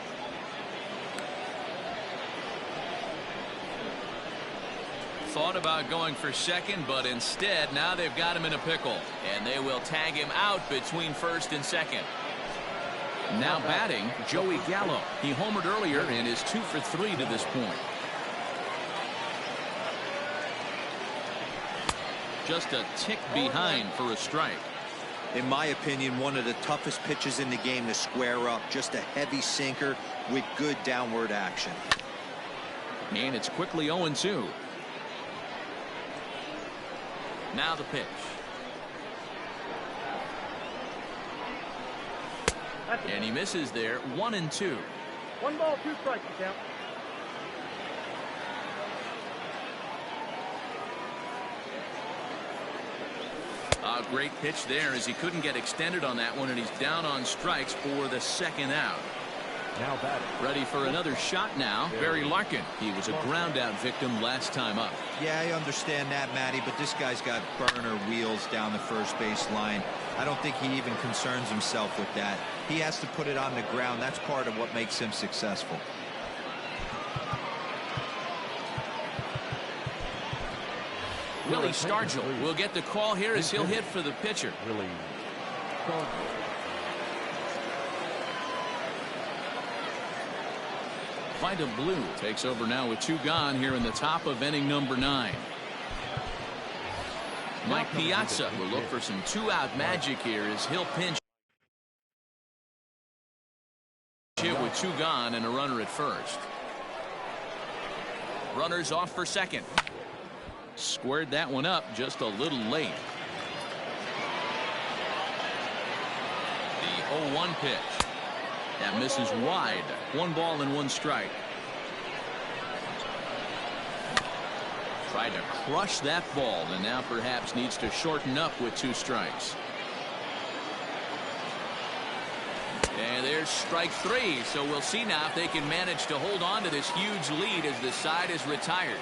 Thought about going for second, but instead now they've got him in a pickle, and they will tag him out between first and second. Now batting, Joey Gallo. He homered earlier and is 2 for 3 to this point. Just a tick behind for a strike. In my opinion, one of the toughest pitches in the game to square up. Just a heavy sinker with good downward action. And it's quickly 0-2. Now the pitch. And he misses there. 1-2. 1 ball, 2 strikes to count. A great pitch there as he couldn't get extended on that one, and he's down on strikes for the second out. Now batting. Ready for another shot now. Barry Larkin. He was a ground out victim last time up. Yeah, I understand that, Matty, but this guy's got burner wheels down the first base line. I don't think he even concerns himself with that. He has to put it on the ground. That's part of what makes him successful. Willie Stargell will get the call here as he'll hit for the pitcher. Willie Stargell. Vida Blue takes over now with 2 gone here in the top of inning number 9. Mike Piazza will look for some 2-out magic here as he'll pinch hit with 2 gone and a runner at first. Runners off for second. Squared that one up just a little late. The 0-1 pitch. That misses wide. 1 ball and 1 strike. Tried to crush that ball and now perhaps needs to shorten up with 2 strikes. And there's strike 3. So we'll see now if they can manage to hold on to this huge lead as the side is retired.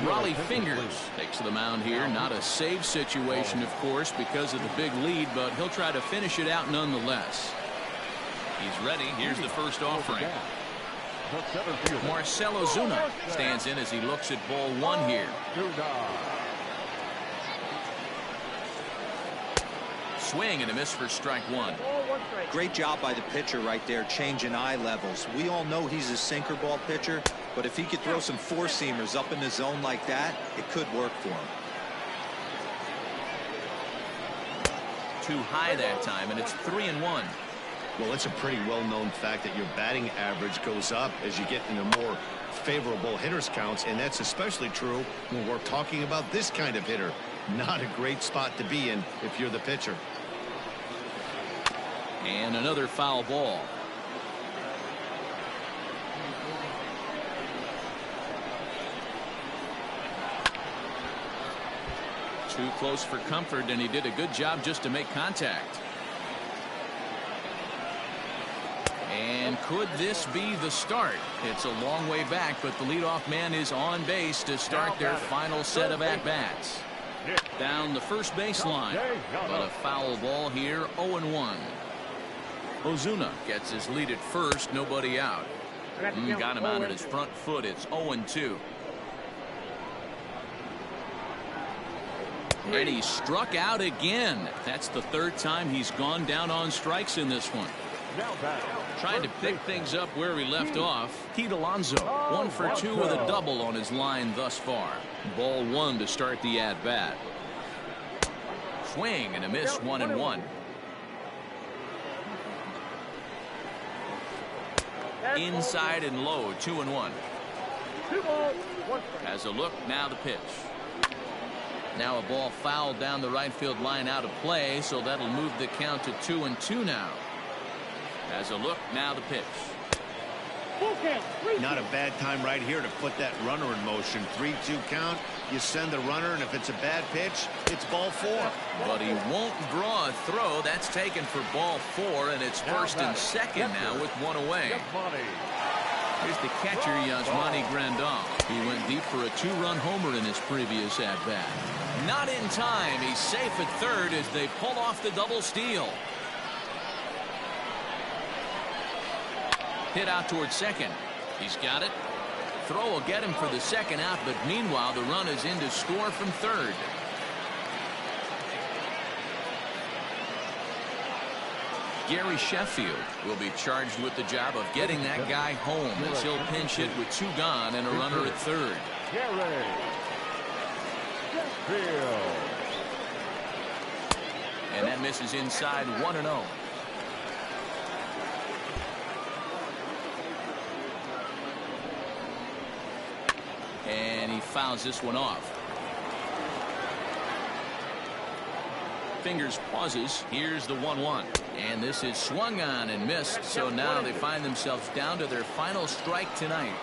Raleigh Fingers takes the mound here. Not a save situation, of course, because of the big lead, but he'll try to finish it out nonetheless. He's ready. Here's the first offering. Marcell Ozuna stands in as he looks at ball 1 here. Swing and a miss for strike 1. one strike. Great job by the pitcher right there, changing eye levels. We all know he's a sinker ball pitcher, but if he could throw some four-seamers up in the zone like that, it could work for him. Too high that time, and it's 3-1. Well, it's a pretty well-known fact that your batting average goes up as you get into more favorable hitters counts, and that's especially true when we're talking about this kind of hitter. Not a great spot to be in if you're the pitcher. And another foul ball. Too close for comfort, and he did a good job just to make contact. And could this be the start? It's a long way back, but the leadoff man is on base to start their final set of at-bats. Down the first baseline, but a foul ball here, 0-1. Ozuna gets his lead at first, nobody out. Got him out at his front foot. It's 0-2. And he struck out again. That's the third time he's gone down on strikes in this one. Trying to pick things up where he left off. Pete Alonso, 1 for 2 with a double on his line thus far. Ball 1 to start the at-bat. Swing and a miss, 1-1. Inside and low, 2-1. 2 balls, 1 strike. Has a look, now the pitch. Now a ball fouled down the right field line out of play, so that'll move the count to 2-2 now. Has a look, now the pitch. Not a bad time right here to put that runner in motion. 3-2 count. You send the runner, and if it's a bad pitch, it's ball 4. But he won't draw a throw. That's taken for ball 4, and it's first and second now with 1 away. Here's the catcher, Yasmani Grandal. He went deep for a 2-run homer in his previous at-bat. Not in time. He's safe at third as they pull off the double steal. Hit out towards second. He's got it. Throw will get him for the second out, but meanwhile the run is in to score from third. Gary Sheffield will be charged with the job of getting that guy home as he'll pinch hit with 2 gone and a runner at third. Gary Sheffield. And that misses inside, 1-0. And he fouls this one off. Fingers pauses. Here's the 1-1. And this is swung on and missed. So now they find themselves down to their final strike tonight.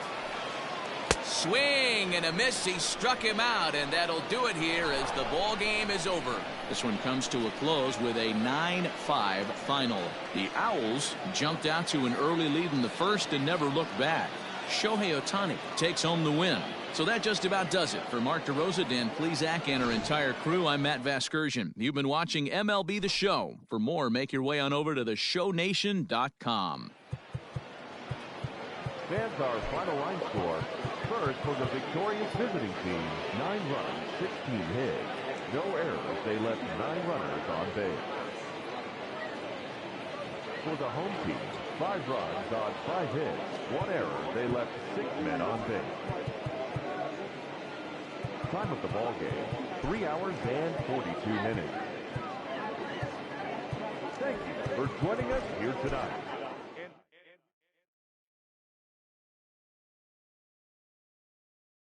Swing and a miss. He struck him out, and that'll do it here as the ball game is over. This one comes to a close with a 9-5 final. The Owls jumped out to an early lead in the first and never looked back. Shohei Ohtani takes home the win. So that just about does it. For Mark DeRosa, Dan Plesac, and our entire crew, I'm Matt Vasgersian. You've been watching MLB The Show. For more, make your way on over to theshownation.com. Stands our final line score. First for the victorious visiting team, 9 runs, 16 hits. No errors. They left 9 runners on base. For the home team, 5 runs on 5 hits. 1 error. They left 6 men on base. Time of the ball game, 3 hours and 42 minutes. Thank you for joining us here tonight.